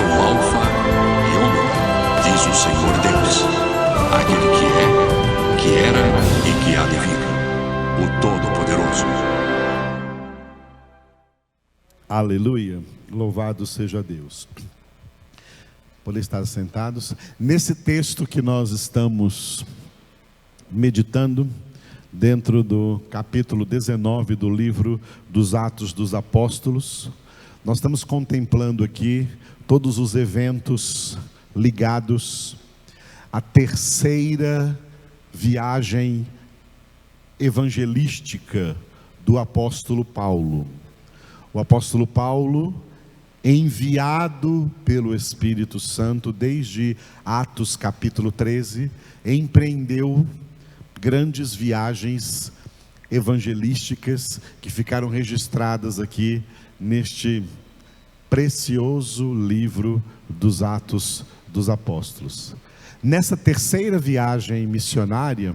sou o Alfa e Ômega, diz o Senhor Deus, aquele que era e que há de vir, o Todo-Poderoso. Aleluia, louvado seja Deus. Por estar sentados, nesse texto que nós estamos meditando, dentro do capítulo 19 do livro dos Atos dos Apóstolos, nós estamos contemplando aqui todos os eventos ligados à terceira viagem evangelística do apóstolo Paulo. O apóstolo Paulo, enviado pelo Espírito Santo desde Atos capítulo 13, empreendeu grandes viagens evangelísticas que ficaram registradas aqui neste precioso livro dos Atos dos Apóstolos. Nessa terceira viagem missionária,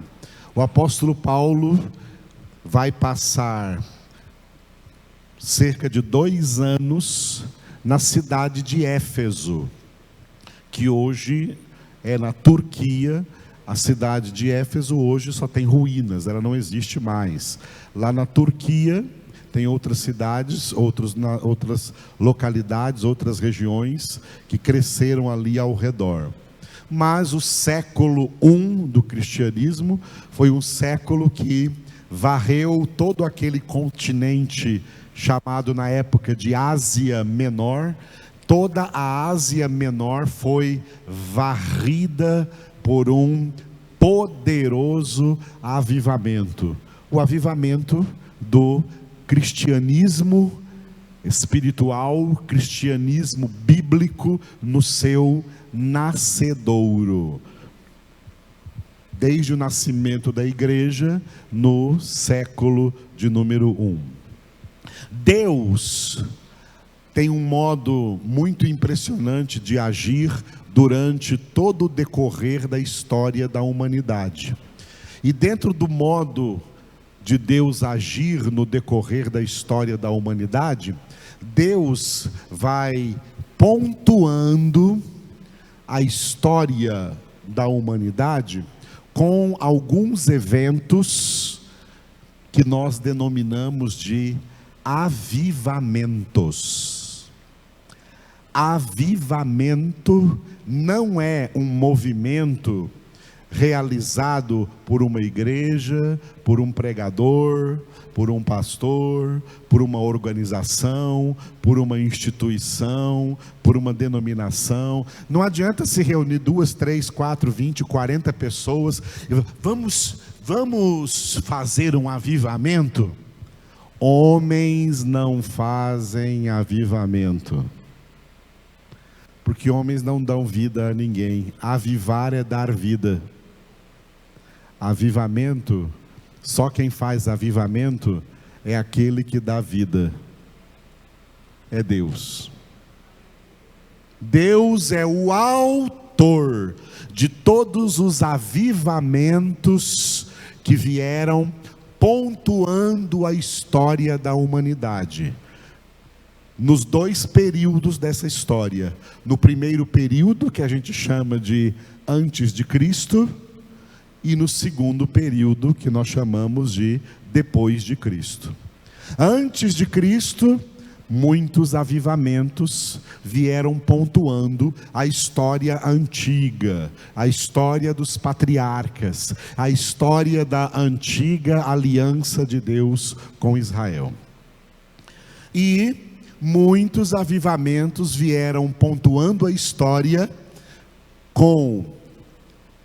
o apóstolo Paulo vai passar cerca de 2 anos na cidade de Éfeso, que hoje é na Turquia. A cidade de Éfeso hoje só tem ruínas, ela não existe mais. Lá na Turquia tem outras cidades, outras localidades, outras regiões que cresceram ali ao redor. Mas o século I do cristianismo foi um século que varreu todo aquele continente chamado na época de Ásia Menor. Toda a Ásia Menor foi varrida por um poderoso avivamento. O avivamento do cristianismo espiritual, cristianismo bíblico no seu nascedouro. Desde o nascimento da igreja no século de número 1. Deus tem um modo muito impressionante de agir durante todo o decorrer da história da humanidade. E dentro do modo de Deus agir no decorrer da história da humanidade, Deus vai pontuando a história da humanidade com alguns eventos que nós denominamos de avivamentos. Avivamento não é um movimento realizado por uma igreja, por um pregador, por um pastor, por uma organização, por uma instituição, por uma denominação. Não adianta se reunir 2, 3, 4, 20, 40 pessoas. Vamos fazer um avivamento? Homens não fazem avivamento. Porque homens não dão vida a ninguém. Avivar é dar vida. Avivamento, só quem faz avivamento é aquele que dá vida. É Deus. Deus é o autor de todos os avivamentos que vieram pontuando a história da humanidade. Nos 2 períodos dessa história. No primeiro período, que a gente chama de antes de Cristo, e no segundo período, que nós chamamos de depois de Cristo. Antes de Cristo, muitos avivamentos vieram pontuando a história antiga, a história dos patriarcas, a história da antiga aliança de Deus com Israel. E muitos avivamentos vieram pontuando a história com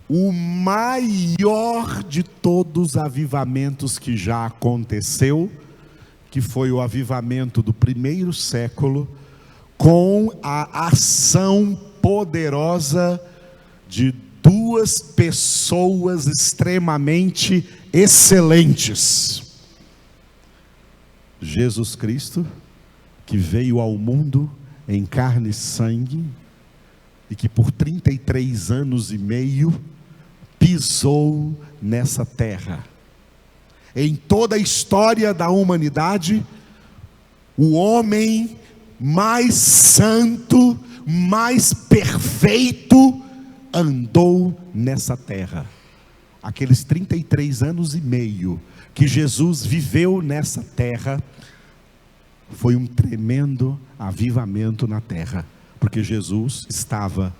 o maior de todos os avivamentos que já aconteceu, que foi o avivamento do primeiro século, com a ação poderosa de 2 pessoas extremamente excelentes. Jesus Cristo, que veio ao mundo em carne e sangue, e que por 33 anos e meio pisou nessa terra. Em toda a história da humanidade, o homem mais santo, mais perfeito andou nessa terra. Aqueles 33 anos e meio que Jesus viveu nessa terra, foi um tremendo avivamento na terra, porque Jesus estava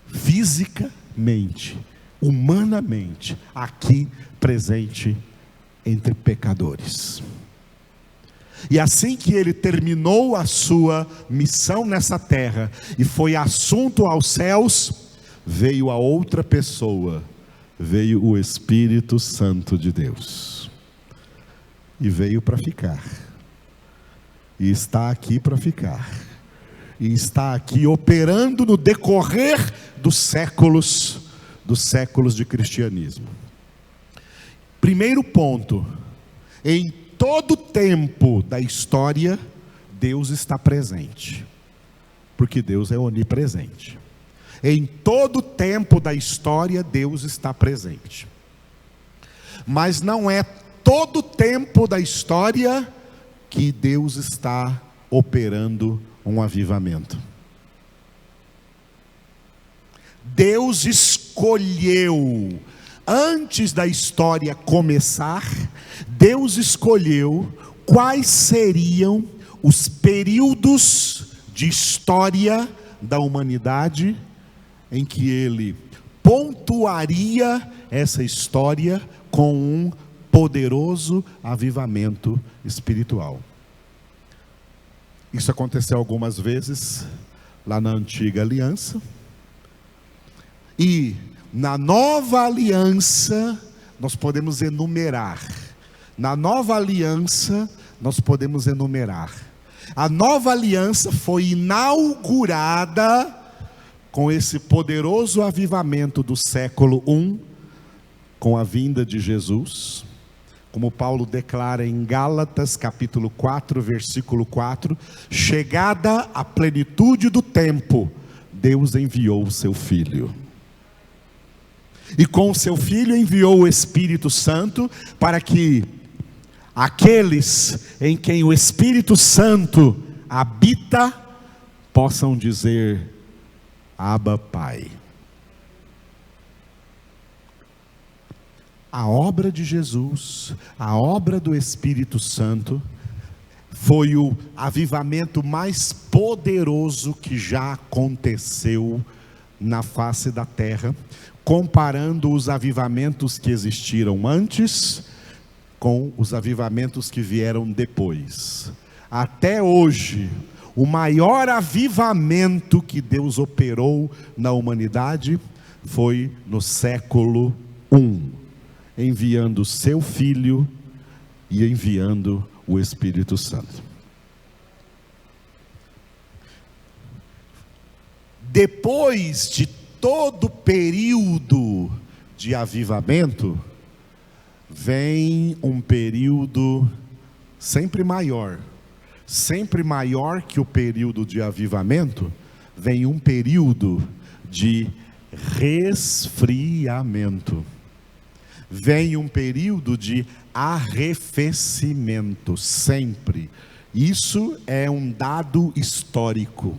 fisicamente, humanamente, aqui presente entre pecadores. E assim que ele terminou a sua missão nessa terra e foi assunto aos céus, veio a outra pessoa, veio o Espírito Santo de Deus, e veio para ficar, e está aqui para ficar, e está aqui operando no decorrer dos séculos de cristianismo. Primeiro ponto: em todo tempo da história, Deus está presente, porque Deus é onipresente. Em todo tempo da história, Deus está presente. Mas não é todo tempo da história que Deus está operando um avivamento. Deus escolheu, antes da história começar, Deus escolheu quais seriam os períodos de história da humanidade em que Ele pontuaria essa história com um poderoso avivamento espiritual. Isso aconteceu algumas vezes lá na antiga aliança, e na nova aliança nós podemos enumerar. Na nova aliança nós podemos enumerar. A nova aliança foi inaugurada com esse poderoso avivamento do século I, com a vinda de Jesus, como Paulo declara em Gálatas capítulo 4, versículo 4, chegada a plenitude do tempo, Deus enviou o seu Filho. E com o seu Filho enviou o Espírito Santo, para que aqueles em quem o Espírito Santo habita, possam dizer: Abba, Pai. A obra de Jesus, a obra do Espírito Santo, foi o avivamento mais poderoso que já aconteceu na face da terra, comparando os avivamentos que existiram antes com os avivamentos que vieram depois. Até hoje, o maior avivamento que Deus operou na humanidade foi no século I, enviando o seu Filho e enviando o Espírito Santo. Depois de todo período de avivamento, vem um período sempre maior que o período de avivamento, vem um período de resfriamento, vem um período de arrefecimento, sempre. Isso é um dado histórico.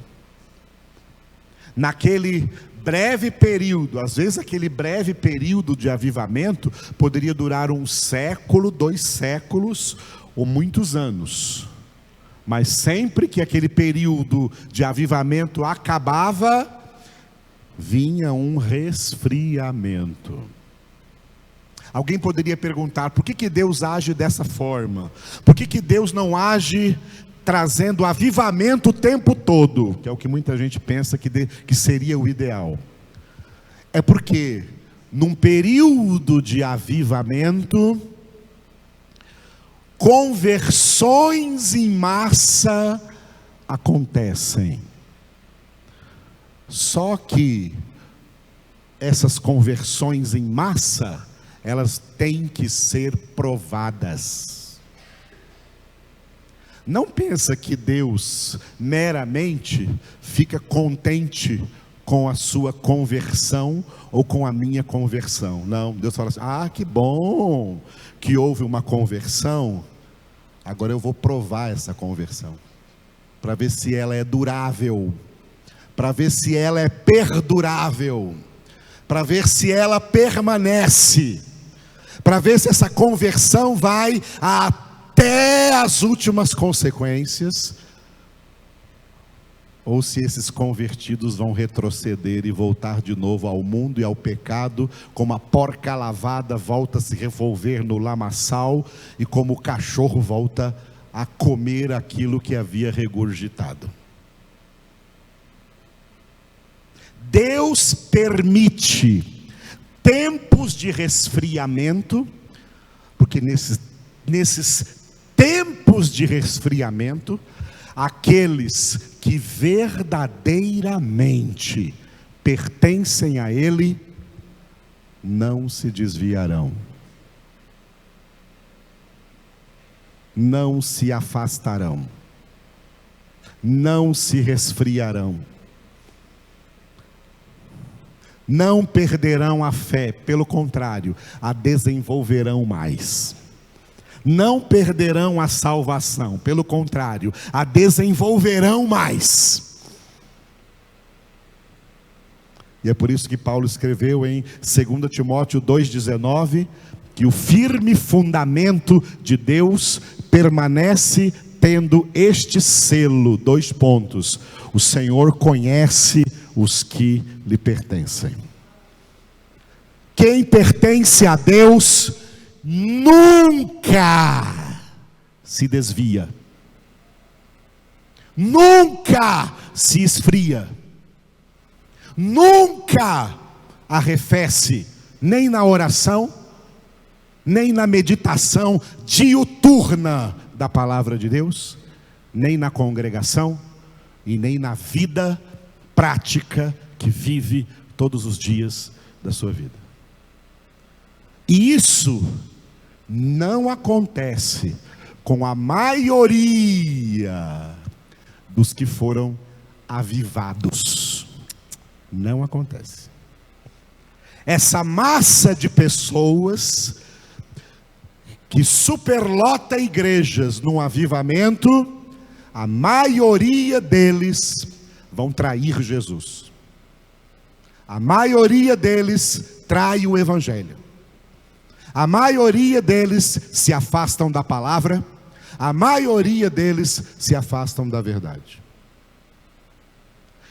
Naquele breve período, às vezes aquele breve período de avivamento poderia durar 1 século, 2 séculos ou muitos anos. Mas sempre que aquele período de avivamento acabava, vinha um resfriamento. Alguém poderia perguntar: por que Deus age dessa forma? Por que Deus não age trazendo avivamento o tempo todo? Que é o que muita gente pensa que seria o ideal. É porque num período de avivamento, conversões em massa acontecem. Só que essas conversões em massa, elas têm que ser provadas. Não pensa que Deus meramente fica contente com a sua conversão ou com a minha conversão. Não, Deus fala assim: que bom que houve uma conversão, agora eu vou provar essa conversão, para ver se ela é durável, para ver se ela é perdurável, para ver se ela permanece, para ver se essa conversão vai até as últimas consequências, ou se esses convertidos vão retroceder e voltar de novo ao mundo e ao pecado, como a porca lavada volta a se revolver no lamaçal, e como o cachorro volta a comer aquilo que havia regurgitado. Deus permite tempos de resfriamento, porque nesses tempos de resfriamento, aqueles que verdadeiramente pertencem a Ele não se desviarão, não se afastarão, não se resfriarão, não perderão a fé, pelo contrário, a desenvolverão mais. Não perderão a salvação, pelo contrário, a desenvolverão mais. E é por isso que Paulo escreveu em 2 Timóteo 2,19, que o firme fundamento de Deus permanece tendo este selo, 2 pontos: o Senhor conhece os que lhe pertencem. Quem pertence a Deus nunca se desvia, nunca se esfria, nunca arrefece, nem na oração, nem na meditação diuturna da palavra de Deus, nem na congregação e nem na vida prática que vive todos os dias da sua vida. E isso não acontece com a maioria dos que foram avivados. Não acontece. Essa massa de pessoas que superlota igrejas num avivamento, a maioria deles vão trair Jesus. A maioria deles trai o Evangelho. A maioria deles se afastam da palavra. A maioria deles se afastam da verdade.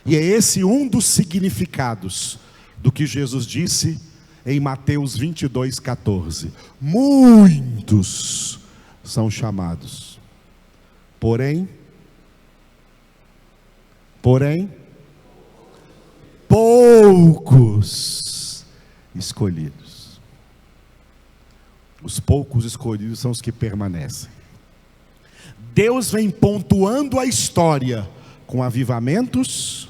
E é esse um dos significados do que Jesus disse em Mateus 22:14. Muitos são chamados, porém, poucos escolhidos. Os poucos escolhidos são os que permanecem. Deus vem pontuando a história com avivamentos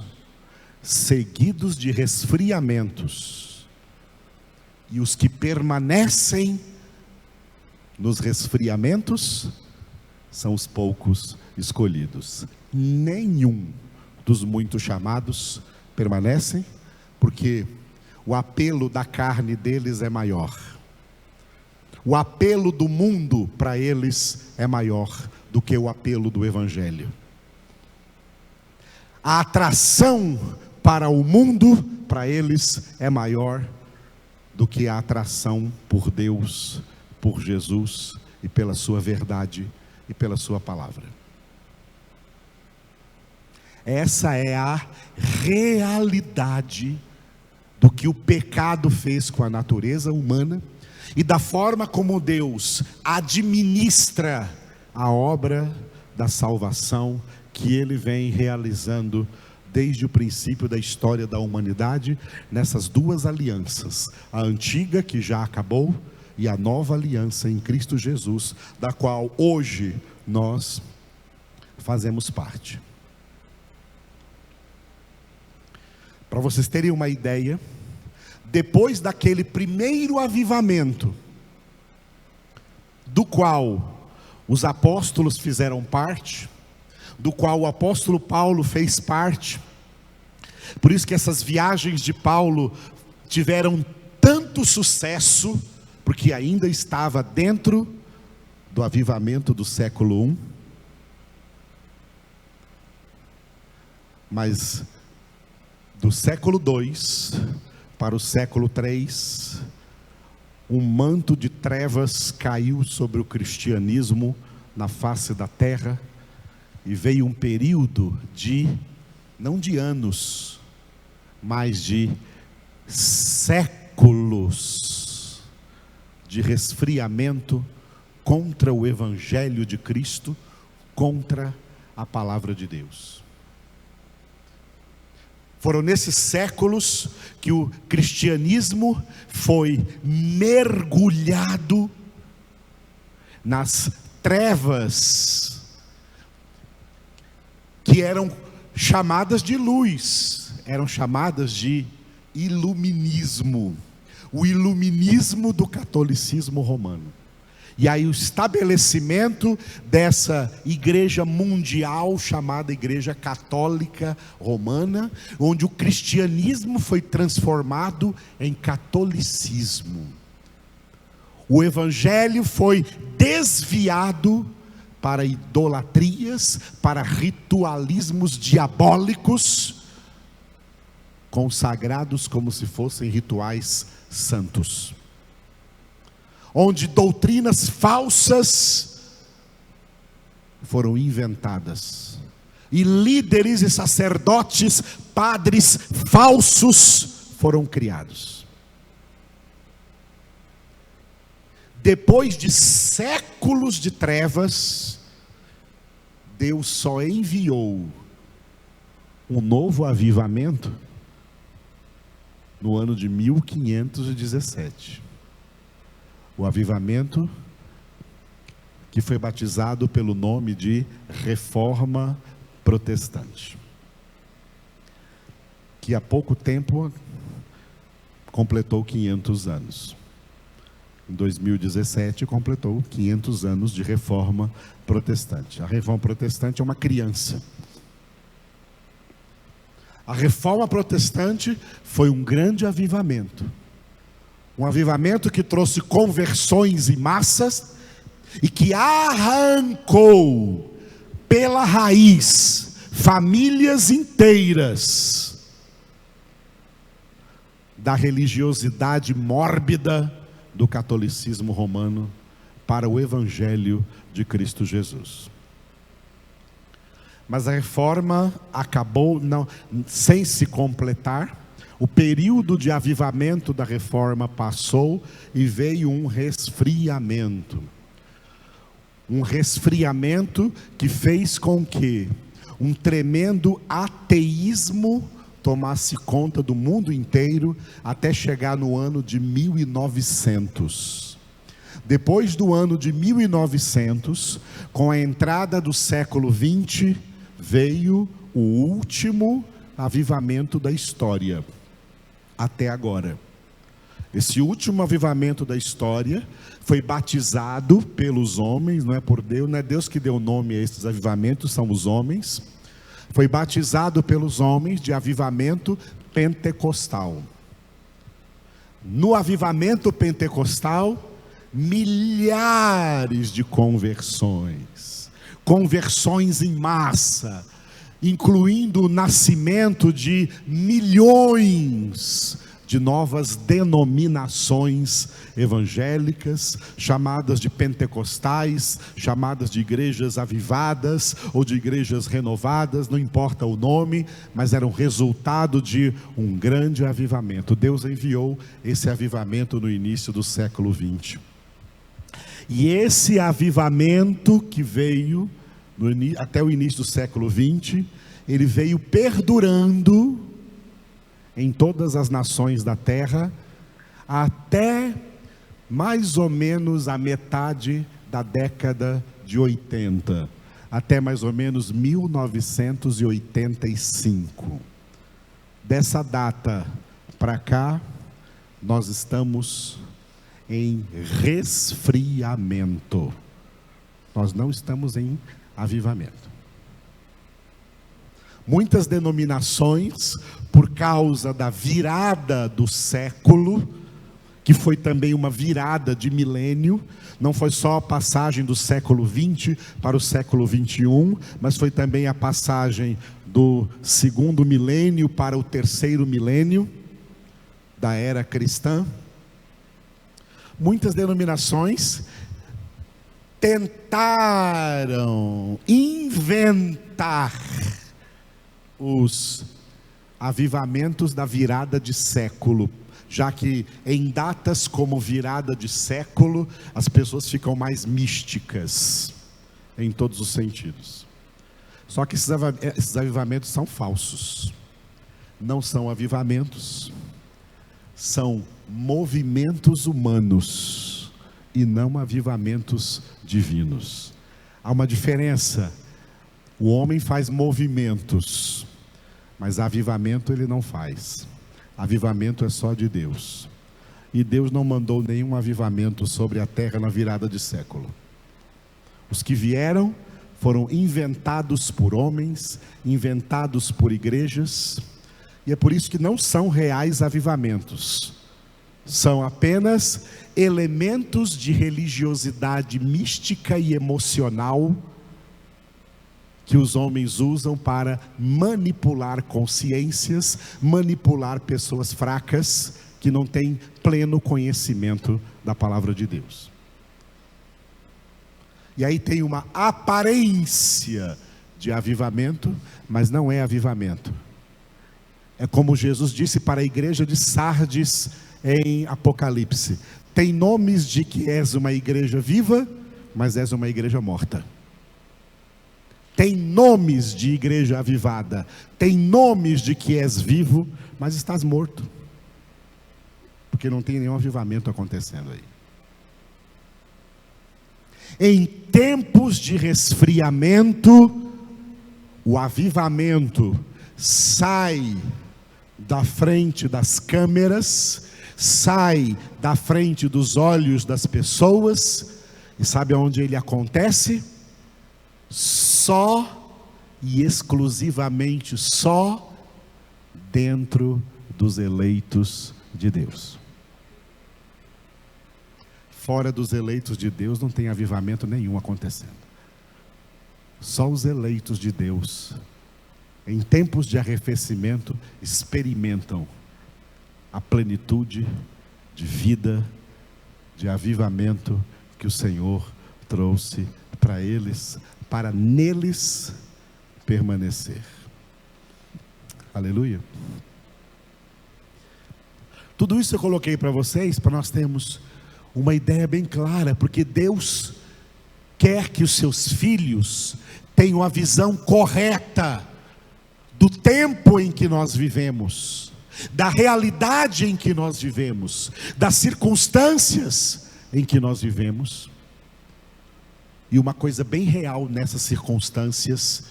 seguidos de resfriamentos. E os que permanecem nos resfriamentos são os poucos escolhidos. Nenhum dos muitos chamados permanecem, porque o apelo da carne deles é maior. O apelo do mundo para eles é maior do que o apelo do Evangelho. A atração para o mundo, para eles, é maior do que a atração por Deus, por Jesus e pela sua verdade e pela sua palavra. Essa é a realidade do que o pecado fez com a natureza humana e da forma como Deus administra a obra da salvação que Ele vem realizando desde o princípio da história da humanidade, nessas duas alianças, a antiga que já acabou e a nova aliança em Cristo Jesus, da qual hoje nós fazemos parte. Para vocês terem uma ideia, depois daquele primeiro avivamento, do qual os apóstolos fizeram parte, do qual o apóstolo Paulo fez parte, por isso que essas viagens de Paulo tiveram tanto sucesso, porque ainda estava dentro do avivamento do século I, mas do século II para o século III, um manto de trevas caiu sobre o cristianismo na face da terra, e veio um período não de anos, mas de séculos de resfriamento contra o Evangelho de Cristo, contra a palavra de Deus. Foram nesses séculos que o cristianismo foi mergulhado nas trevas que eram chamadas de luz, eram chamadas de iluminismo, o iluminismo do catolicismo romano. E aí o estabelecimento dessa igreja mundial chamada Igreja Católica Romana, onde o cristianismo foi transformado em catolicismo. O evangelho foi desviado para idolatrias, para ritualismos diabólicos, consagrados como se fossem rituais santos, onde doutrinas falsas foram inventadas, e líderes e sacerdotes, padres falsos foram criados. Depois de séculos de trevas, Deus só enviou um novo avivamento no ano de 1517. O avivamento que foi batizado pelo nome de Reforma Protestante, que há pouco tempo completou 500 anos. Em 2017 completou 500 anos de Reforma Protestante. A Reforma Protestante é uma criança. A Reforma Protestante foi um grande avivamento. Um avivamento que trouxe conversões em massas e que arrancou pela raiz famílias inteiras da religiosidade mórbida do catolicismo romano para o Evangelho de Cristo Jesus. Mas a reforma acabou sem se completar. O período de avivamento da reforma passou e veio um resfriamento. Um resfriamento que fez com que um tremendo ateísmo tomasse conta do mundo inteiro, até chegar no ano de 1900. Depois do ano de 1900, com a entrada do século XX, veio o último avivamento da história, até agora. Esse último avivamento da história foi batizado pelos homens, não é por Deus, não é Deus que deu nome a esses avivamentos, são os homens. Foi batizado pelos homens de avivamento pentecostal. No avivamento pentecostal, milhares de conversões em massa, incluindo o nascimento de milhões de novas denominações evangélicas, chamadas de pentecostais, chamadas de igrejas avivadas ou de igrejas renovadas, não importa o nome, mas era um resultado de um grande avivamento. Deus enviou esse avivamento no início do século XX. E esse avivamento que veio até o início do século XX, ele veio perdurando em todas as nações da terra, até mais ou menos a metade da década de 80, até mais ou menos 1985. Dessa data para cá, nós estamos em resfriamento. Nós não estamos em avivamento. Muitas denominações, por causa da virada do século, que foi também uma virada de milênio. Não foi só a passagem do século 20 para o século 21, mas foi também a passagem do segundo milênio para o terceiro milênio da era cristã. Muitas denominações tentaram inventar os avivamentos da virada de século, já que em datas como virada de século, as pessoas ficam mais místicas, em todos os sentidos. Só que esses avivamentos são falsos, não são avivamentos, são movimentos humanos, e não avivamentos divinos. Há uma diferença. O homem faz movimentos, mas avivamento ele não faz. Avivamento é só de Deus. E Deus não mandou nenhum avivamento sobre a terra na virada de século. Os que vieram foram inventados por homens, inventados por igrejas, e é por isso que não são reais avivamentos. São apenas elementos de religiosidade mística e emocional que os homens usam para manipular consciências, manipular pessoas fracas que não têm pleno conhecimento da palavra de Deus. E aí tem uma aparência de avivamento, mas não é avivamento. É como Jesus disse para a igreja de Sardes em Apocalipse: tem nomes de que és uma igreja viva, mas és uma igreja morta. Tem nomes de igreja avivada, tem nomes de que és vivo, mas estás morto, porque não tem nenhum avivamento acontecendo aí. Em tempos de resfriamento, o avivamento sai da frente das câmeras, sai da frente dos olhos das pessoas, e sabe aonde ele acontece? Só e exclusivamente só dentro dos eleitos de Deus. Fora dos eleitos de Deus não tem avivamento nenhum acontecendo. Só os eleitos de Deus, em tempos de arrefecimento, experimentam a plenitude de vida, de avivamento que o Senhor trouxe para eles, para neles permanecer. Aleluia. Tudo isso eu coloquei para vocês, para nós termos uma ideia bem clara, porque Deus quer que os seus filhos tenham a visão correta do tempo em que nós vivemos, da realidade em que nós vivemos, das circunstâncias em que nós vivemos. E uma coisa bem real nessas circunstâncias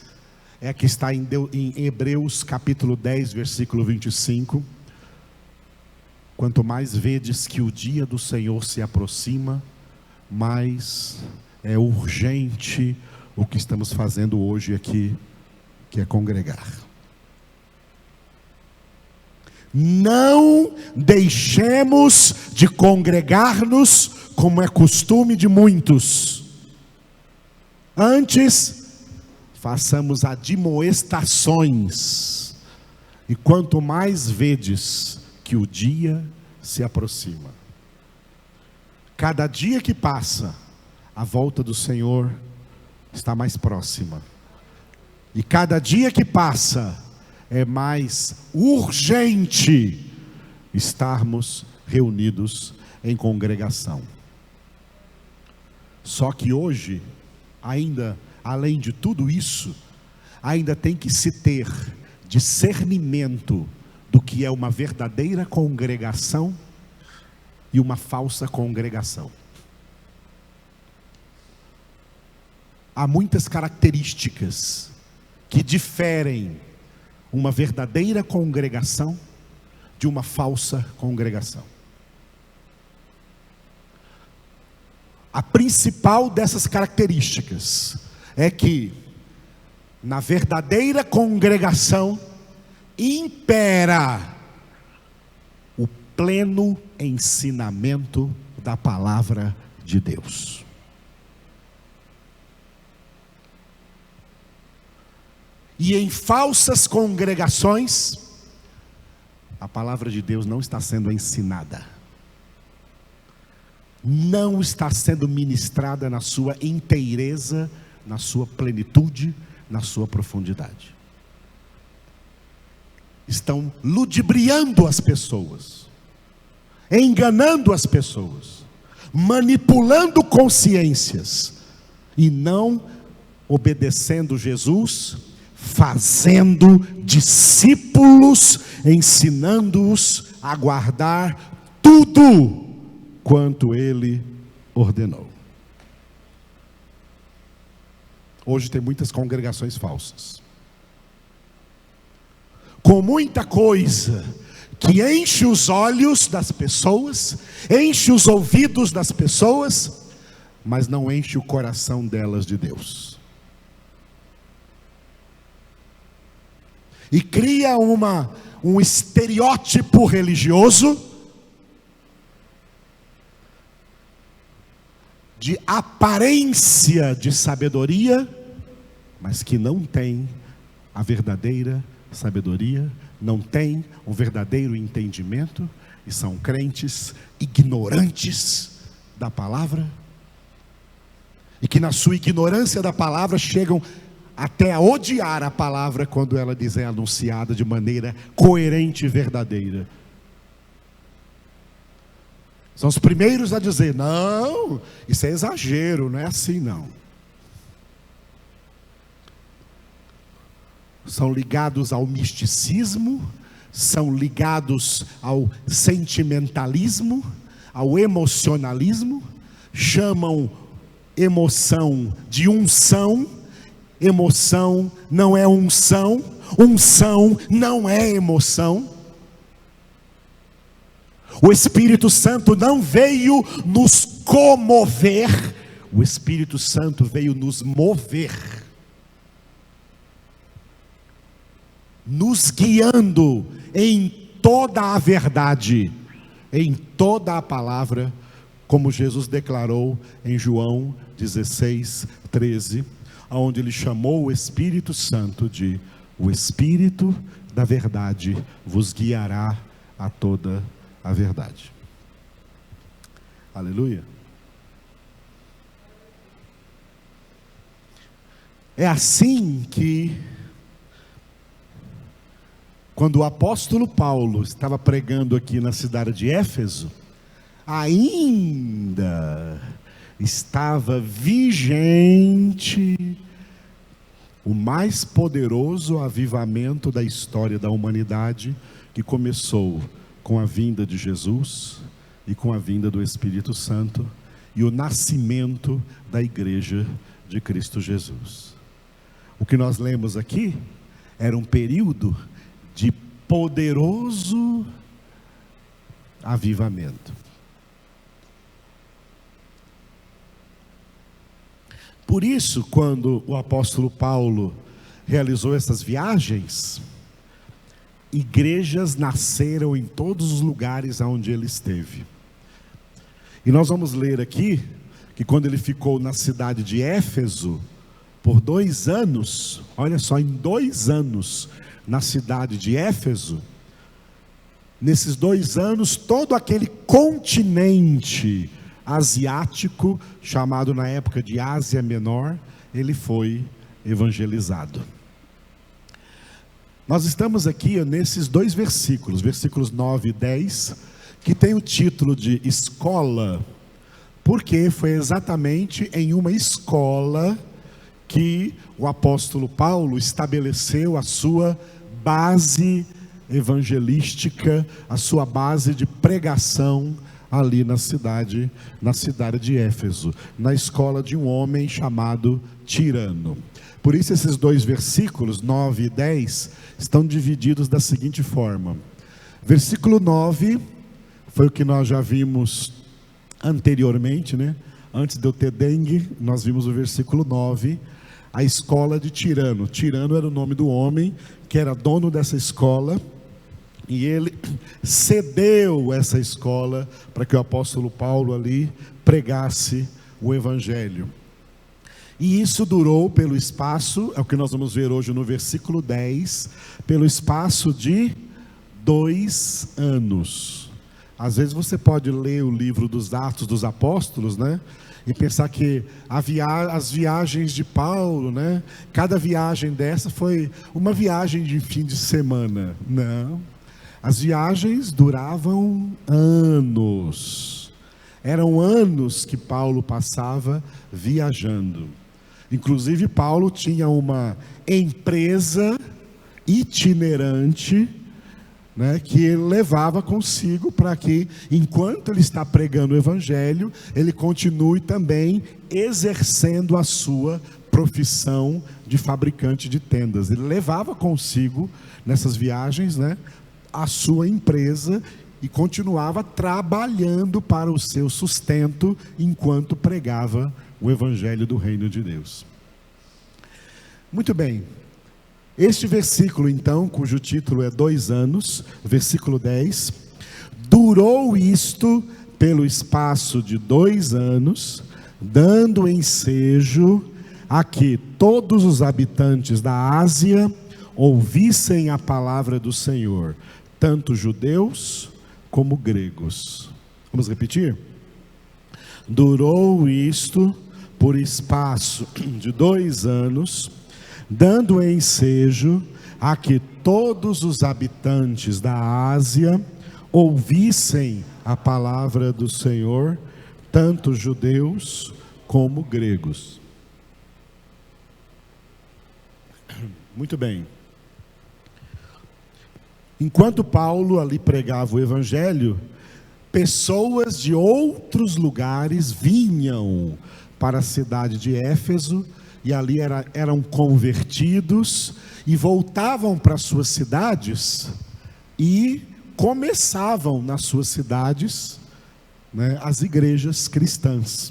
é a que está em Hebreus capítulo 10, versículo 25. Quanto mais vedes que o dia do Senhor se aproxima, mais é urgente o que estamos fazendo hoje aqui, que é congregar. Não deixemos de congregar-nos como é costume de muitos. Antes, façamos admoestações. E quanto mais vedes que o dia se aproxima. Cada dia que passa, a volta do Senhor está mais próxima. E cada dia que passa, é mais urgente estarmos reunidos em congregação. Só que hoje, ainda, além de tudo isso, ainda tem que se ter discernimento do que é uma verdadeira congregação e uma falsa congregação. Há muitas características que diferem uma verdadeira congregação de uma falsa congregação. A principal dessas características é que na verdadeira congregação impera o pleno ensinamento da palavra de Deus. E em falsas congregações, a palavra de Deus não está sendo ensinada, não está sendo ministrada na sua inteireza, na sua plenitude, na sua profundidade. Estão ludibriando as pessoas, enganando as pessoas, manipulando consciências e não obedecendo Jesus, fazendo discípulos, ensinando-os a guardar tudo quanto Ele ordenou. Hoje tem muitas congregações falsas, com muita coisa que enche os olhos das pessoas, enche os ouvidos das pessoas, mas não enche o coração delas de Deus. E cria um estereótipo religioso de aparência de sabedoria, mas que não tem a verdadeira sabedoria, não tem um verdadeiro entendimento, e são crentes ignorantes da palavra, e que na sua ignorância da palavra chegam até a odiar a palavra quando ela lhes é anunciada de maneira coerente e verdadeira. São os primeiros a dizer: não, isso é exagero, não é assim não. São ligados ao misticismo, são ligados ao sentimentalismo, ao emocionalismo, chamam emoção de unção. Emoção não é unção, unção não é emoção. O Espírito Santo não veio nos comover, o Espírito Santo veio nos mover, nos guiando em toda a verdade, em toda a palavra, como Jesus declarou em João 16:13, onde ele chamou o Espírito Santo de: o Espírito da verdade vos guiará a toda a verdade. Aleluia. É assim que, quando o apóstolo Paulo estava pregando aqui na cidade de Éfeso, ainda estava vigente o mais poderoso avivamento da história da humanidade, que começou com a vinda de Jesus e com a vinda do Espírito Santo e o nascimento da igreja de Cristo Jesus. O que nós lemos aqui era um período de poderoso avivamento. Por isso, quando o apóstolo Paulo realizou essas viagens, igrejas nasceram em todos os lugares onde ele esteve. E nós vamos ler aqui que quando ele ficou na cidade de Éfeso por 2 anos, olha só, em 2 anos na cidade de Éfeso, nesses 2 anos, todo aquele continente asiático, chamado na época de Ásia Menor, ele foi evangelizado. Nós estamos aqui nesses 2 versículos, versículos 9 e 10, que tem o título de escola, porque foi exatamente em uma escola que o apóstolo Paulo estabeleceu a sua base evangelística, a sua base de pregação ali na cidade de Éfeso, na escola de um homem chamado Tirano. Por isso esses 2 versículos, 9 e 10, estão divididos da seguinte forma. Versículo 9 foi o que nós já vimos anteriormente, né? Antes de eu ter dengue, nós vimos o versículo 9, a escola de Tirano. Tirano era o nome do homem que era dono dessa escola, E ele cedeu essa escola para que o apóstolo Paulo ali pregasse o evangelho. E isso durou pelo espaço, é o que nós vamos ver hoje no versículo 10, pelo espaço de 2 anos. Às vezes você pode ler o livro dos Atos dos Apóstolos, né? E pensar que as viagens de Paulo, né? Cada viagem dessa foi uma viagem de fim de semana. Não. As viagens duravam anos. Eram anos que Paulo passava viajando. Inclusive Paulo tinha uma empresa itinerante, né, que ele levava consigo para que, enquanto ele está pregando o evangelho, ele continue também exercendo a sua profissão de fabricante de tendas. Ele levava consigo nessas viagens, né, a sua empresa e continuava trabalhando para o seu sustento enquanto pregava o evangelho do reino de Deus. Muito bem. Este versículo, então, cujo título é 2 anos, versículo 10, durou isto pelo espaço de 2 anos, dando ensejo a que todos os habitantes da Ásia ouvissem a palavra do Senhor, tanto judeus como gregos. Vamos repetir? Durou isto por espaço de 2 anos, dando ensejo a que todos os habitantes da Ásia ouvissem a palavra do Senhor, tanto judeus como gregos. Muito bem. Enquanto Paulo ali pregava o evangelho, pessoas de outros lugares vinham para a cidade de Éfeso, e ali eram convertidos, e voltavam para suas cidades, e começavam nas suas cidades, né, as igrejas cristãs.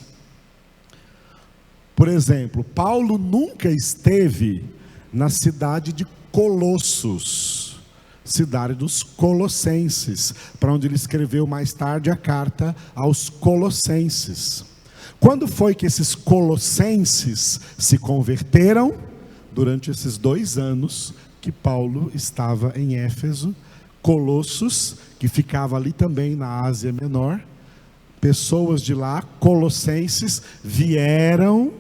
Por exemplo, Paulo nunca esteve na cidade de Colossos, cidade dos colossenses, para onde ele escreveu mais tarde a carta aos colossenses. Quando foi que esses colossenses se converteram? Durante esses 2 anos que Paulo estava em Éfeso. Colossos, que ficava ali também na Ásia Menor, pessoas de lá, colossenses, vieram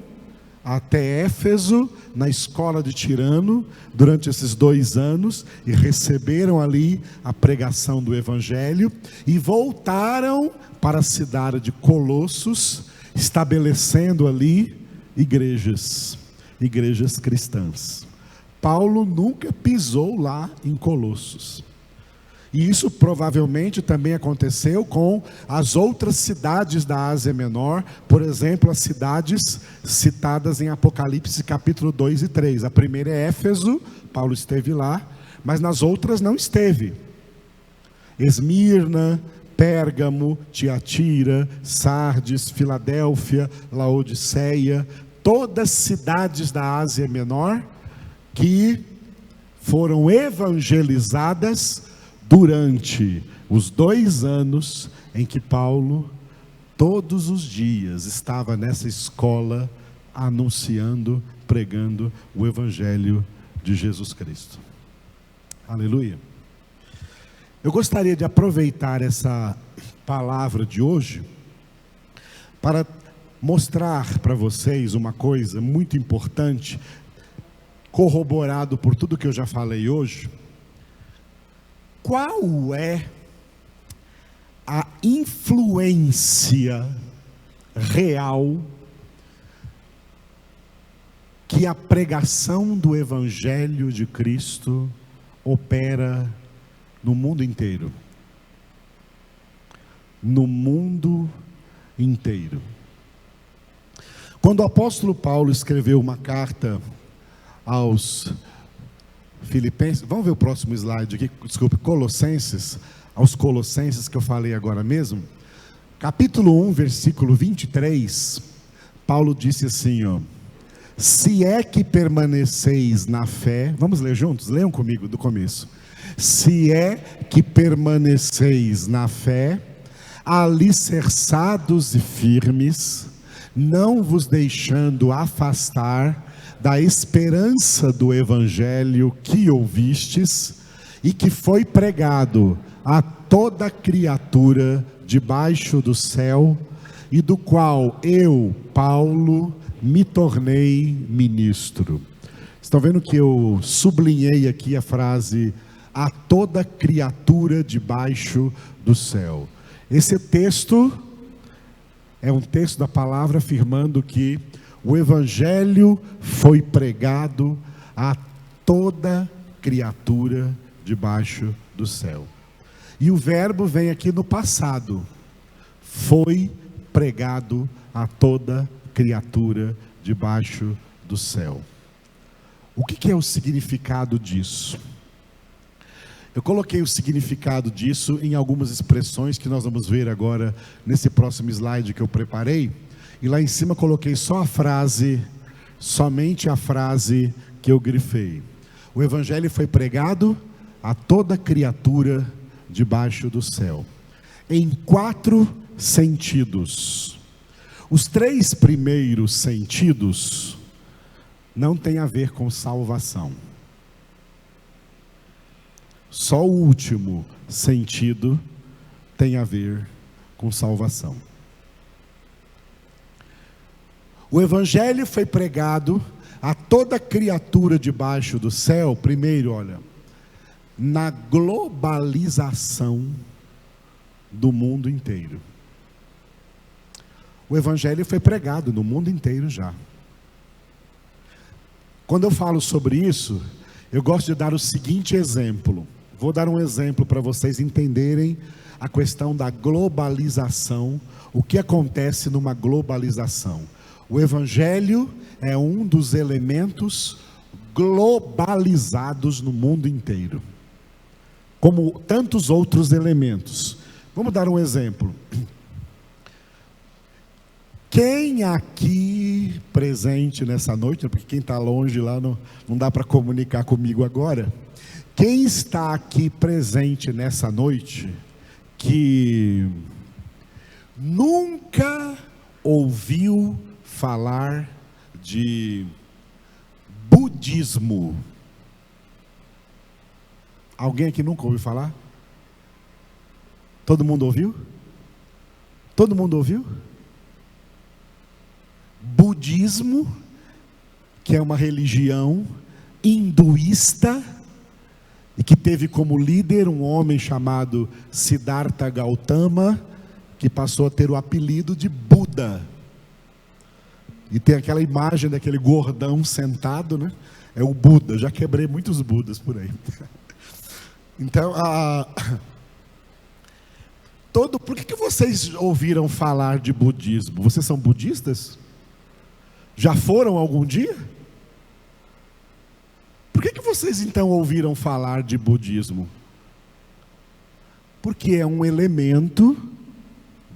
até Éfeso, na escola de Tirano, durante esses 2 anos, e receberam ali a pregação do evangelho, e voltaram para a cidade de Colossos, estabelecendo ali igrejas cristãs. Paulo nunca pisou lá em Colossos. E isso provavelmente também aconteceu com as outras cidades da Ásia Menor, por exemplo, as cidades citadas em Apocalipse capítulo 2 e 3. A primeira é Éfeso, Paulo esteve lá, mas nas outras não esteve. Esmirna, Pérgamo, Tiatira, Sardes, Filadélfia, Laodiceia, todas cidades da Ásia Menor que foram evangelizadas durante os 2 anos em que Paulo, todos os dias, estava nessa escola anunciando, pregando o evangelho de Jesus Cristo. Aleluia. Eu gostaria de aproveitar essa palavra de hoje para mostrar para vocês uma coisa muito importante, corroborado por tudo que eu já falei hoje. Qual é a influência real que a pregação do Evangelho de Cristo opera no mundo inteiro? No mundo inteiro. Quando o apóstolo Paulo escreveu uma carta aos Filipenses, vamos ver o próximo slide aqui, desculpe, Colossenses, aos Colossenses que eu falei agora mesmo, capítulo 1, versículo 23, Paulo disse assim, Se é que permaneceis na fé, vamos ler juntos? Leiam comigo do começo. Se é que permaneceis na fé, alicerçados e firmes, não vos deixando afastar da esperança do evangelho que ouvistes e que foi pregado a toda criatura debaixo do céu, e do qual eu, Paulo, me tornei ministro. Estão vendo que eu sublinhei aqui a frase, a toda criatura debaixo do céu. Esse texto é um texto da palavra afirmando que o evangelho foi pregado a toda criatura debaixo do céu. E o verbo vem aqui no passado. Foi pregado a toda criatura debaixo do céu. O que é o significado disso? Eu coloquei o significado disso em algumas expressões que nós vamos ver agora nesse próximo slide que eu preparei. E lá em cima coloquei só a frase, somente a frase que eu grifei. O evangelho foi pregado a toda criatura debaixo do céu. Em 4 sentidos. Os 3 primeiros sentidos não têm a ver com salvação. Só o último sentido tem a ver com salvação. O evangelho foi pregado a toda criatura debaixo do céu, primeiro, olha, na globalização do mundo inteiro. O evangelho foi pregado no mundo inteiro já. Quando eu falo sobre isso, eu gosto de dar o seguinte exemplo. Vou dar um exemplo para vocês entenderem a questão da globalização, o que acontece numa globalização. O evangelho é um dos elementos globalizados no mundo inteiro, como tantos outros elementos. Vamos dar um exemplo. Quem aqui presente nessa noite, porque quem está longe lá não dá para comunicar comigo agora. Quem está aqui presente nessa noite, que nunca ouviu falar de budismo? Alguém aqui nunca ouviu falar? Todo mundo ouviu? Todo mundo ouviu? Budismo, que é uma religião hinduísta, e que teve como líder um homem chamado Siddhartha Gautama, que passou a ter o apelido de Buda. E tem aquela imagem daquele gordão sentado, né? É o Buda. Já quebrei muitos Budas por aí. Então, por que vocês ouviram falar de budismo? Vocês são budistas? Já foram algum dia? Por que vocês então ouviram falar de budismo? Porque é um elemento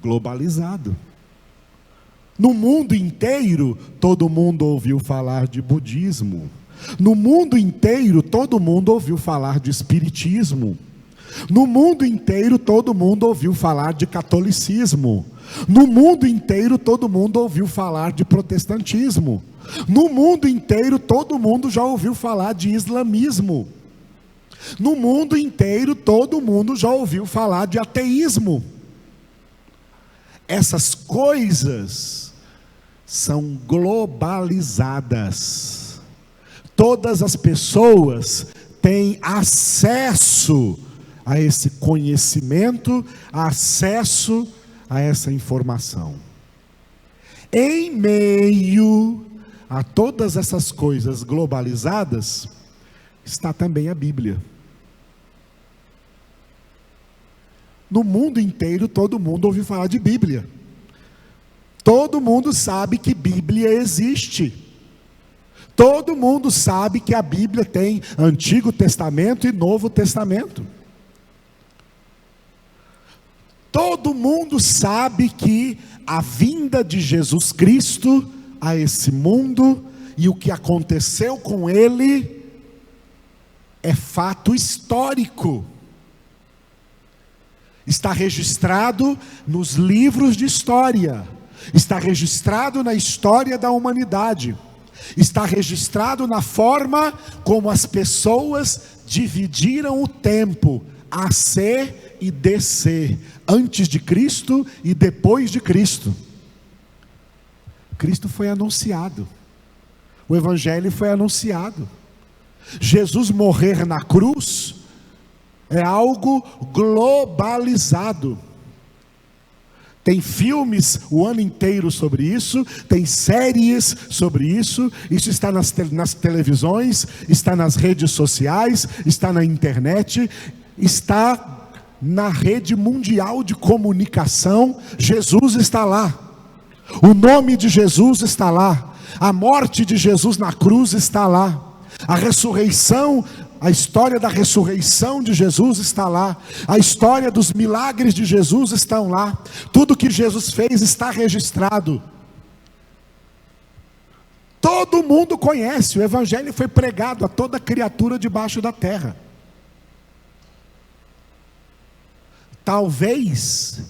globalizado. No mundo inteiro, todo mundo ouviu falar de budismo. No mundo inteiro, todo mundo ouviu falar de espiritismo. No mundo inteiro, todo mundo ouviu falar de catolicismo. No mundo inteiro, todo mundo ouviu falar de protestantismo. No mundo inteiro, todo mundo já ouviu falar de islamismo. No mundo inteiro, todo mundo já ouviu falar de ateísmo. Essas coisas são globalizadas. Todas as pessoas têm acesso a esse conhecimento, acesso a essa informação. Em meio a todas essas coisas globalizadas, está também a Bíblia. No mundo inteiro, todo mundo ouviu falar de Bíblia. Todo mundo sabe que Bíblia existe. Todo mundo sabe que a Bíblia tem Antigo Testamento e Novo Testamento. Todo mundo sabe que a vinda de Jesus Cristo a esse mundo e o que aconteceu com ele é fato histórico. Está registrado nos livros de história, está registrado na história da humanidade, está registrado na forma como as pessoas dividiram o tempo a ser e descer, antes de Cristo e depois de Cristo. Cristo foi anunciado, o Evangelho foi anunciado. Jesus morrer na cruz é algo globalizado. Tem filmes o ano inteiro sobre isso, tem séries sobre isso, isso está nas televisões, está nas redes sociais, está na internet, está na rede mundial de comunicação. Jesus está lá, o nome de Jesus está lá, a morte de Jesus na cruz está lá, a ressurreição, a história da ressurreição de Jesus está lá, a história dos milagres de Jesus estão lá, tudo que Jesus fez está registrado. Todo mundo conhece, o Evangelho foi pregado a toda criatura debaixo da terra. Talvez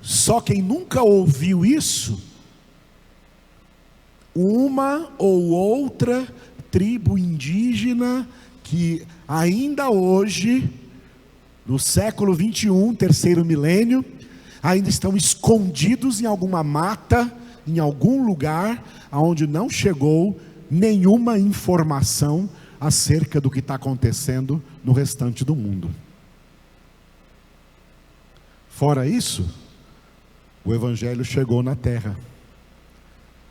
só quem nunca ouviu isso, uma ou outra tribo indígena que ainda hoje, no século 21, terceiro milênio, ainda estão escondidos em alguma mata, em algum lugar, onde não chegou nenhuma informação acerca do que está acontecendo no restante do mundo. Fora isso, o Evangelho chegou na terra,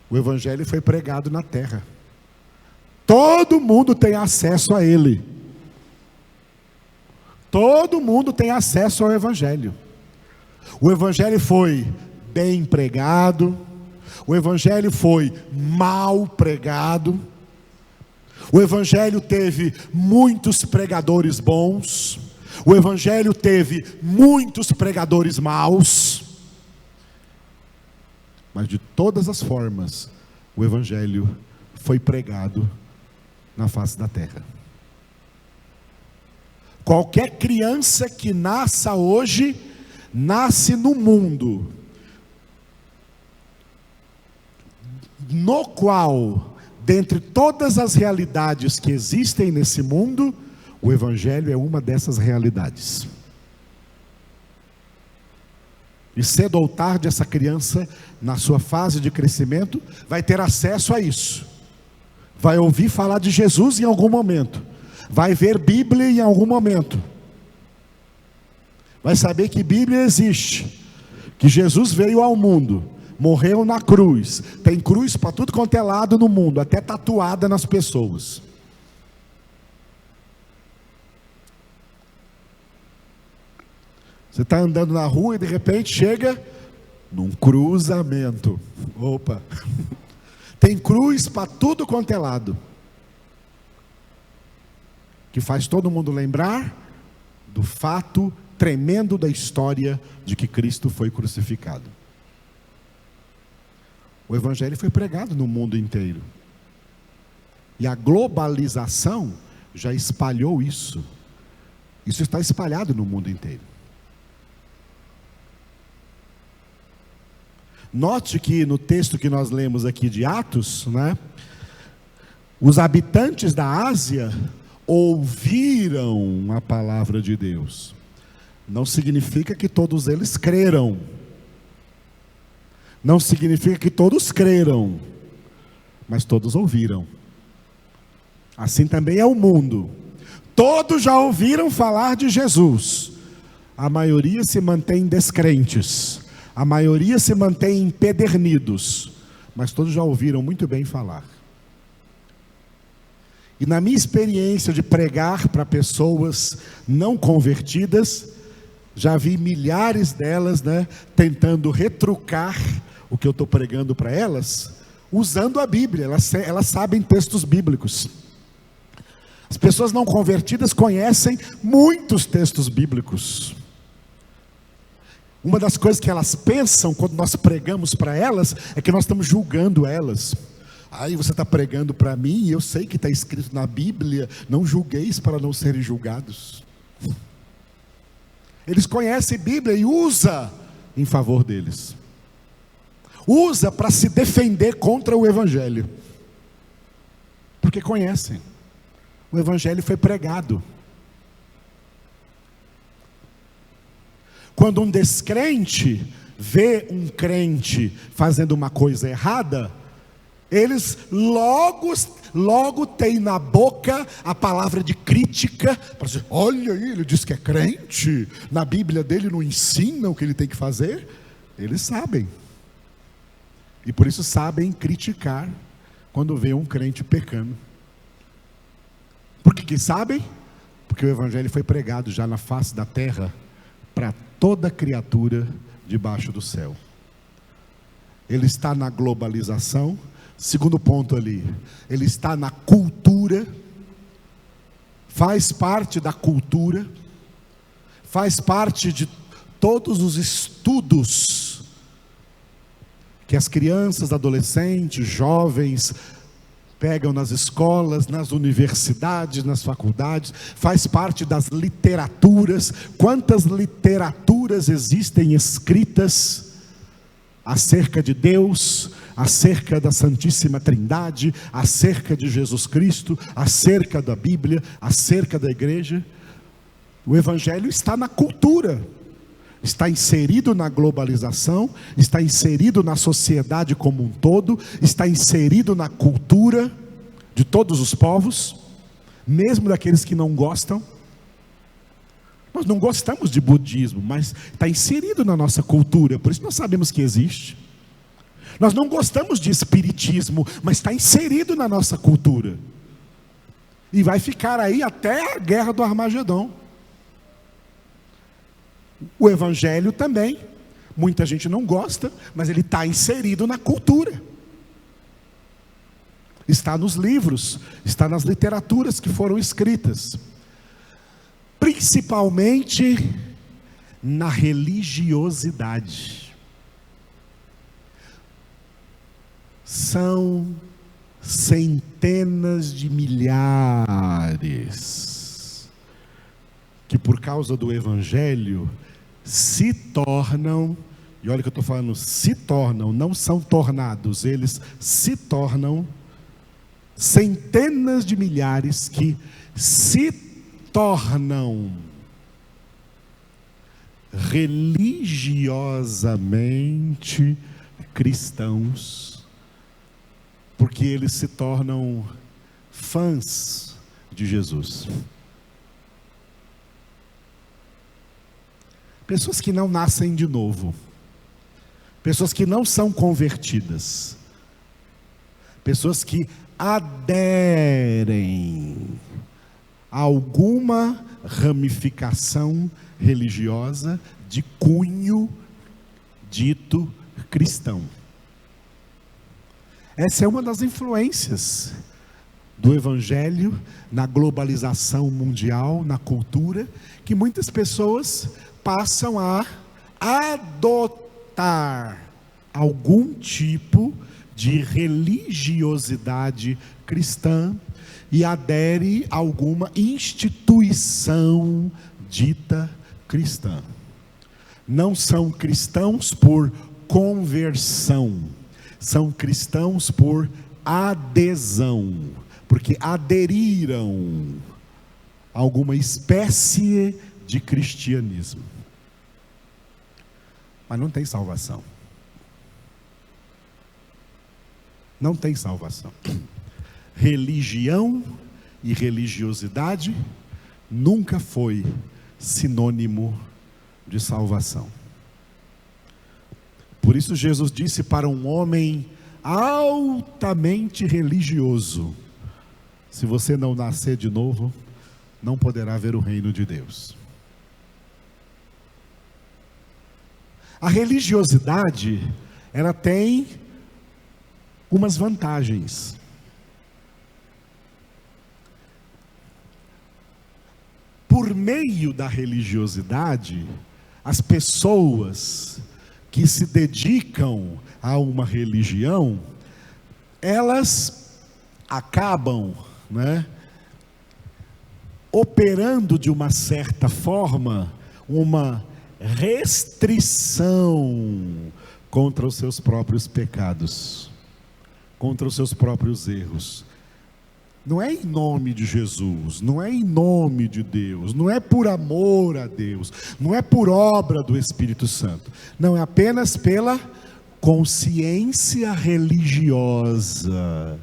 o Evangelho foi pregado na terra. Todo mundo tem acesso a ele. Todo mundo tem acesso ao Evangelho. O Evangelho foi bem pregado, o Evangelho foi mal pregado, o Evangelho teve muitos pregadores bons, o Evangelho teve muitos pregadores maus, mas de todas as formas, o Evangelho foi pregado na face da terra. Qualquer criança que nasça hoje, nasce no mundo no qual, dentre todas as realidades que existem nesse mundo, o Evangelho é uma dessas realidades. E cedo ou tarde essa criança, na sua fase de crescimento, vai ter acesso a isso. Vai ouvir falar de Jesus em algum momento, vai ver Bíblia em algum momento, vai saber que Bíblia existe, que Jesus veio ao mundo, morreu na cruz, tem cruz para tudo quanto é lado no mundo, até tatuada nas pessoas. Você está andando na rua e de repente chega num cruzamento. Opa! Tem cruz para tudo quanto é lado. Que faz todo mundo lembrar do fato tremendo da história de que Cristo foi crucificado. O Evangelho foi pregado no mundo inteiro. E a globalização já espalhou isso. Isso está espalhado no mundo inteiro. Note que no texto que nós lemos aqui de Atos, né, os habitantes da Ásia ouviram a palavra de Deus. Não significa que todos eles creram. Não significa que todos creram, mas todos ouviram. Assim também é o mundo. Todos já ouviram falar de Jesus. A maioria se mantém descrentes. A maioria se mantém empedernidos, mas todos já ouviram muito bem falar. E na minha experiência de pregar para pessoas não convertidas, já vi milhares delas, né, tentando retrucar o que eu estou pregando para elas, usando a Bíblia. Elas sabem textos bíblicos. As pessoas não convertidas conhecem muitos textos bíblicos. Uma das coisas que elas pensam quando nós pregamos para elas é que nós estamos julgando elas. Aí você está pregando para mim, e eu sei que está escrito na Bíblia: não julgueis para não serem julgados. Eles conhecem a Bíblia e usa em favor deles. Usa para se defender contra o Evangelho. Porque conhecem. O Evangelho foi pregado. Quando um descrente vê um crente fazendo uma coisa errada, eles logo têm na boca a palavra de crítica, para dizer: olha aí, ele diz que é crente, na Bíblia dele não ensina o que ele tem que fazer. Eles sabem. E por isso sabem criticar quando vê um crente pecando. Por que sabem? Porque o Evangelho foi pregado já na face da terra para toda criatura debaixo do céu. Ele está na globalização. Segundo ponto ali, ele está na cultura, faz parte da cultura, faz parte de todos os estudos que as crianças, adolescentes, jovens pegam nas escolas, nas universidades, nas faculdades, faz parte das literaturas. Quantas literaturas existem escritas acerca de Deus, acerca da Santíssima Trindade, acerca de Jesus Cristo, acerca da Bíblia, acerca da igreja? O Evangelho está na cultura, está inserido na globalização, está inserido na sociedade como um todo, está inserido na cultura de todos os povos, mesmo daqueles que não gostam. Nós não gostamos de budismo, mas está inserido na nossa cultura, por isso nós sabemos que existe. Nós não gostamos de espiritismo, mas está inserido na nossa cultura. E vai ficar aí até a guerra do Armagedon. O Evangelho também. Muita gente não gosta, mas ele está inserido na cultura. Está nos livros, está nas literaturas que foram escritas. Principalmente na religiosidade. São centenas de milhares que por causa do Evangelho se tornam, e olha que eu estou falando, se tornam, não são tornados, eles se tornam centenas de milhares que se tornam religiosamente cristãos, porque eles se tornam fãs de Jesus. Pessoas que não nascem de novo, pessoas que não são convertidas, pessoas que aderem a alguma ramificação religiosa de cunho dito cristão. Essa é uma das influências do Evangelho na globalização mundial, na cultura, que muitas pessoas passam a adotar algum tipo de religiosidade cristã e adere a alguma instituição dita cristã. Não são cristãos por conversão, são cristãos por adesão, porque aderiram a alguma espécie de cristianismo. Mas não tem salvação. Não tem salvação. Religião e religiosidade nunca foi sinônimo de salvação. Por isso Jesus disse para um homem altamente religioso: se você não nascer de novo, não poderá ver o reino de Deus. A religiosidade, ela tem umas vantagens. Por meio da religiosidade, as pessoas que se dedicam a uma religião elas acabam, né, operando de uma certa forma uma restrição contra os seus próprios pecados, contra os seus próprios erros. Não é em nome de Jesus, não é em nome de Deus, não é por amor a Deus, não é por obra do Espírito Santo, não, é apenas pela consciência religiosa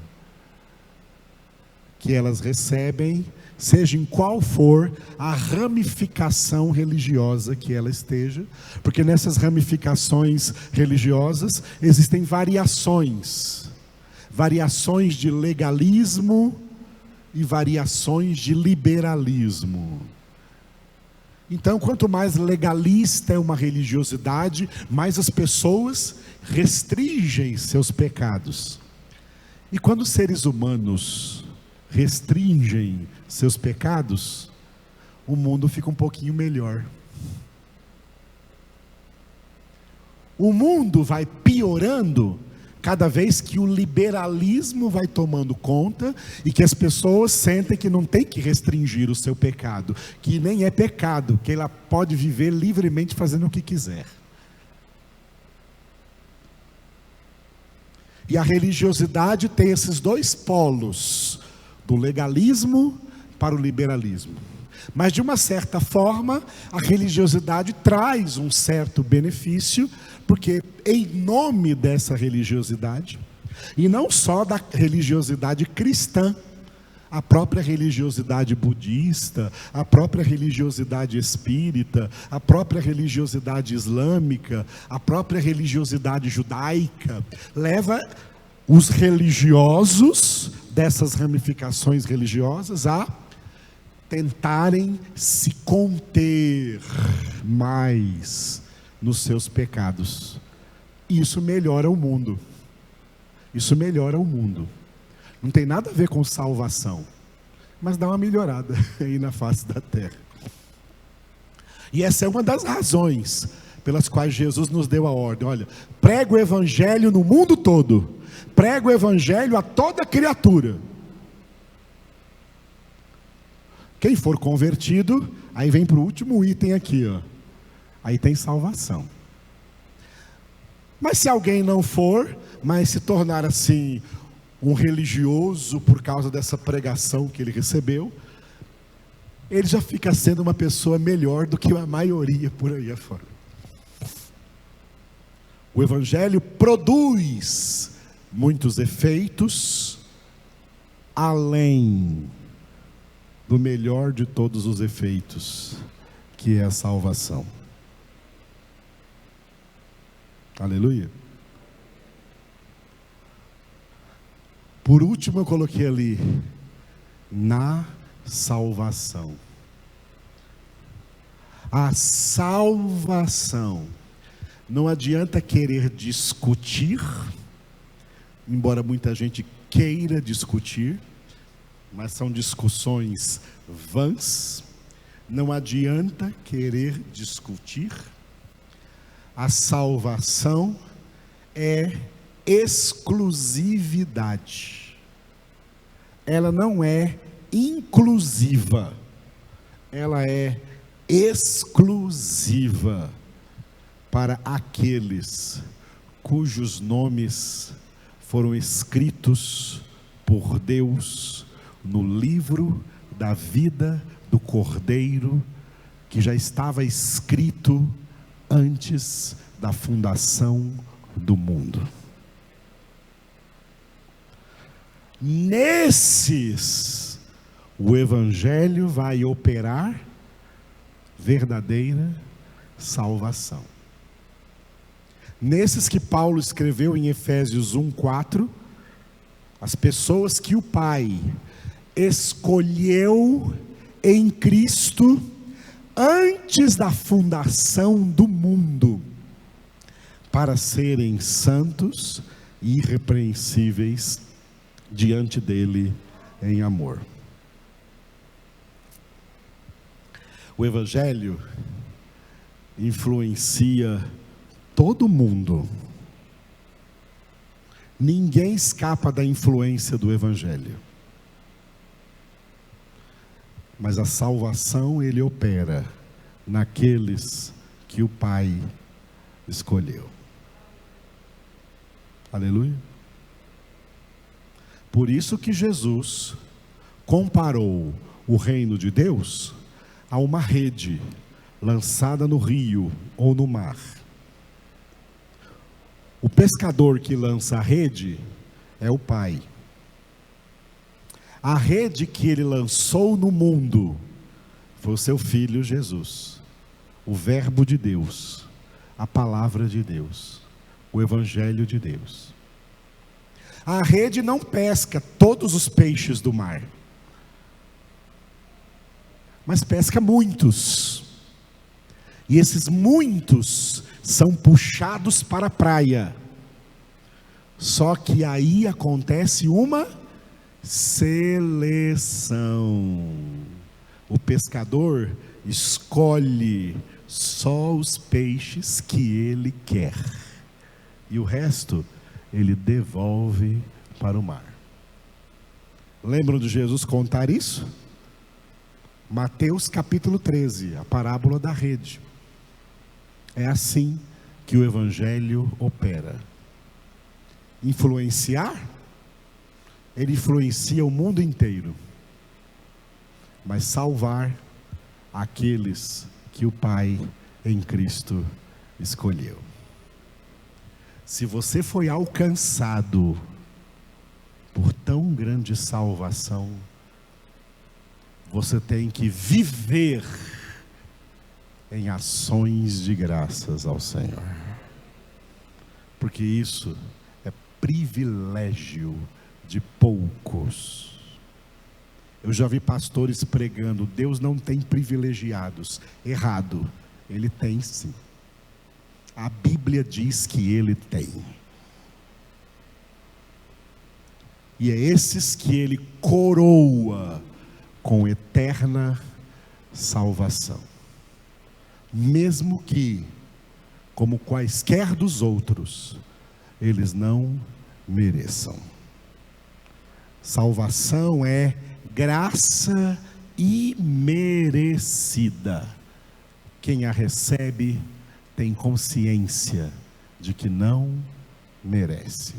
que elas recebem, seja em qual for a ramificação religiosa que ela esteja, porque nessas ramificações religiosas existem variações de legalismo e variações de liberalismo. Então, quanto mais legalista é uma religiosidade, mais as pessoas restringem seus pecados. E quando os seres humanos restringem seus pecados, o mundo fica um pouquinho melhor. O mundo vai piorando cada vez que o liberalismo vai tomando conta e que as pessoas sentem que não tem que restringir o seu pecado, que nem é pecado, que ela pode viver livremente fazendo o que quiser. E a religiosidade tem esses dois polos, do legalismo para o liberalismo. Mas de uma certa forma, a religiosidade traz um certo benefício, porque em nome dessa religiosidade, e não só da religiosidade cristã, a própria religiosidade budista, a própria religiosidade espírita, a própria religiosidade islâmica, a própria religiosidade judaica, leva os religiosos dessas ramificações religiosas a tentarem se conter mais nos seus pecados. Isso melhora o mundo. Isso melhora o mundo. Não tem nada a ver com salvação, mas dá uma melhorada aí na face da terra. E essa é uma das razões pelas quais Jesus nos deu a ordem. Olha, prega o evangelho no mundo todo. Prega o evangelho a toda criatura. Quem for convertido, aí vem para o último item aqui, ó. Aí tem salvação. Mas se alguém não for, mas se tornar assim um religioso por causa dessa pregação que ele recebeu, ele já fica sendo uma pessoa melhor do que a maioria por aí afora. O evangelho produz muitos efeitos, além do melhor de todos os efeitos, que é a salvação. Aleluia. Por último eu coloquei ali, na salvação. A salvação. Não adianta querer discutir, embora muita gente queira discutir, mas são discussões vãs. Não adianta querer discutir. A salvação é exclusividade. Ela não é inclusiva. Ela é exclusiva para aqueles cujos nomes foram escritos por Deus no livro da vida do Cordeiro, que já estava escrito antes da fundação do mundo. Nesses, o Evangelho vai operar verdadeira salvação. Nesses que Paulo escreveu em Efésios 1:4, as pessoas que o Pai escolheu em Cristo antes da fundação do mundo, para serem santos e irrepreensíveis diante dele em amor. O Evangelho influencia todo mundo. Ninguém escapa da influência do Evangelho. Mas a salvação ele opera naqueles que o Pai escolheu. Aleluia. Por isso que Jesus comparou o reino de Deus a uma rede lançada no rio ou no mar. O pescador que lança a rede é o Pai. A rede que ele lançou no mundo foi o seu Filho Jesus, o Verbo de Deus, a Palavra de Deus, o Evangelho de Deus. A rede não pesca todos os peixes do mar, mas pesca muitos. E esses muitos são puxados para a praia. Só que aí acontece uma seleção. O pescador escolhe só os peixes que ele quer. E o resto ele devolve para o mar. Lembram de Jesus contar isso? Mateus capítulo 13, a parábola da rede. É assim que o Evangelho opera. Influenciar? Ele influencia o mundo inteiro. Mas salvar aqueles que o Pai em Cristo escolheu. Se você foi alcançado por tão grande salvação, você tem que viver em ações de graças ao Senhor. Porque isso é privilégio de poucos. Eu já vi pastores pregando, Deus não tem privilegiados. Errado, Ele tem sim. A Bíblia diz que Ele tem. E é esses que Ele coroa com eterna salvação. Mesmo que, como quaisquer dos outros, eles não mereçam. Salvação é graça imerecida. Quem a recebe tem consciência de que não merece.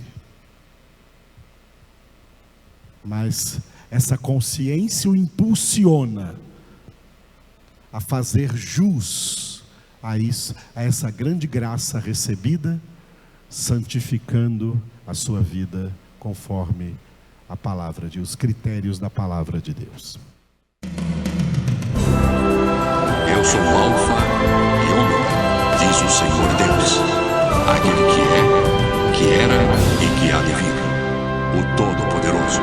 Mas essa consciência o impulsiona a fazer jus a isso, a essa grande graça recebida, santificando a sua vida conforme a palavra de os critérios da palavra de Deus. Eu sou o Alfa e Ômega, diz o Senhor Deus, aquele que é, que era e que há de vir, o Todo-Poderoso.